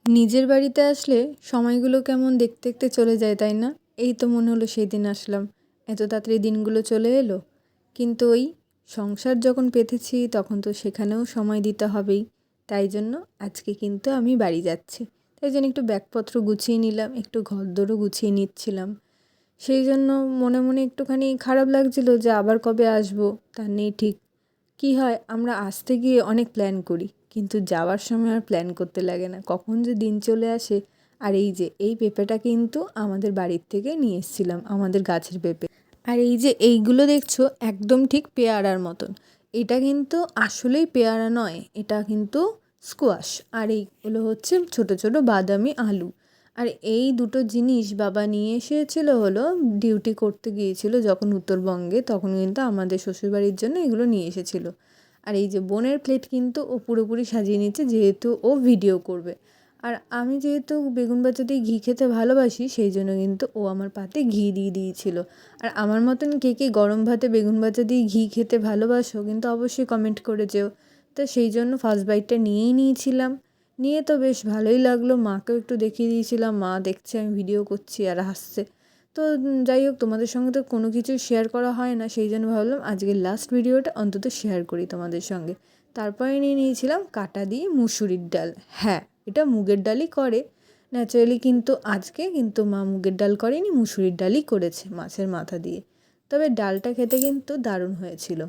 নিজের বাড়িতে আসলে সময়গুলো কেমন দেখতে দেখতে চলে যায়, তাই না? এই তো মনে হলো সেদিন আসলাম, এত তাড়াতাড়ি দিনগুলো চলে এলো। কিন্তু ওই সংসার যখন পেতেছি তখন তো সেখানেও সময় দিতে হবেই। তাই জন্য আজকে কিন্তু আমি বাড়ি যাচ্ছি। তাই জন্য একটু ব্যাগপত্র গুছিয়ে নিলাম, একটু ঘরদোরও গুছিয়ে নিচ্ছিলাম। সেই জন্য মনে মনে একটুখানি খারাপ লাগছিল যে আবার কবে আসবো তার নেই ঠিক। কি হয়, আমরা আসতে গিয়ে অনেক প্ল্যান করি, কিন্তু যাওয়ার সময় আর প্ল্যান করতে লাগে না, কখন যে দিন চলে আসে। আর এই যে এই পেঁপেটা কিন্তু আমাদের বাড়ির থেকে নিয়ে এসেছিলাম, আমাদের গাছের পেঁপে। আর এই যে এইগুলো দেখছো একদম ঠিক পেয়ারার মতন, এটা কিন্তু আসলেই পেয়ারা নয়, এটা কিন্তু স্কোয়াশ। আর এইগুলো হচ্ছে ছোট ছোট বাদামি আলু। আর এই দুটো জিনিস বাবা নিয়ে এসেছিল, হলো ডিউটি করতে গিয়েছিল যখন উত্তরবঙ্গে, তখন কিন্তু আমাদের শ্বশুরবাড়ির জন্য এগুলো নিয়ে এসেছিল। আর এই যে বোনের প্লেট কিন্তু ও পুরোপুরি সাজিয়ে নিচ্ছে, যেহেতু ও ভিডিও করবে। আর আমি যেহেতু বেগুন ভাজা দিয়ে ঘি খেতে ভালোবাসি, সেই জন্য কিন্তু ও আমার পাতে ঘি দিয়ে দিয়েছিল। আর আমার মতন কে কে গরম ভাতে বেগুন ভাজা দিয়ে ঘি খেতে ভালোবাসো কিন্তু অবশ্যই কমেন্ট করে যেও। তো সেই জন্য ফার্স্ট বাইটটা নিয়েই নিয়েছিলাম। নিয়ে তো বেশ ভালোই লাগলো, মাকেও একটু দেখিয়ে দিয়েছিলাম, মা দেখছে আমি ভিডিও করছি আর হাসছে। তো যাই হোক, তোমাদের সঙ্গে তো কোনো কিছু শেয়ার করা হয় না, সেই জন্য ভাবলাম আজকের লাস্ট ভিডিওটা অন্তত শেয়ার করি তোমাদের সঙ্গে। তারপরে নিয়ে নিয়েছিলাম কাটা দিয়ে মুসুরির ডাল। হ্যাঁ, এটা মুগের ডালই করে ন্যাচারালি, কিন্তু আজকে কিন্তু মা মুগের ডাল করেনি, মুসুরির ডালই করেছে মাছের মাথা দিয়ে। তবে ডালটা খেতে কিন্তু দারুণ হয়েছিল।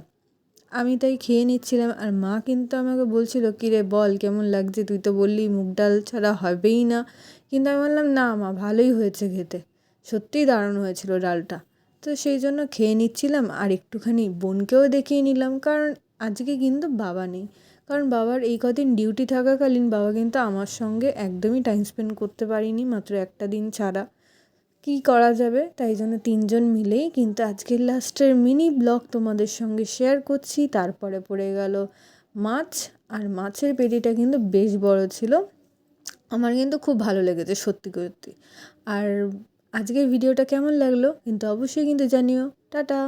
আমি তাই খেয়ে নিচ্ছিলাম, আর মা কিন্তু আমাকে বলছিল, কিরে বল কেমন লাগছে, তুই তো বললি মুগ ডাল ছাড়া হবেই না। কিন্তু আমি বললাম, না মা, ভালোই হয়েছে খেতে, সত্যিই দারুণ হয়েছিল ডালটা। তো সেই জন্য খেয়ে নিচ্ছিলাম, আর একটুখানি বোনকেও দেখিয়ে নিলাম, কারণ আজকে কিন্তু বাবা নেই। কারণ বাবার এই কদিন ডিউটি থাকাকালীন বাবা কিন্তু আমার সঙ্গে একদমই টাইম স্পেন্ড করতে পারিনি, মাত্র একটা দিন ছাড়া। কী করা যাবে, তাই জন্য তিনজন মিলেই কিন্তু আজকের লাস্টের মিনি ব্লগ তোমাদের সঙ্গে শেয়ার করছি। তারপরে পড়ে গেল মাছ, আর মাছের পেটিটা কিন্তু বেশ বড় ছিল, আমার কিন্তু খুব ভালো লেগেছে সত্যি সত্যি। আর আজকের ভিডিওটা কেমন লাগলো কিন্তু অবশ্যই কিন্তু জানিও। টাটা।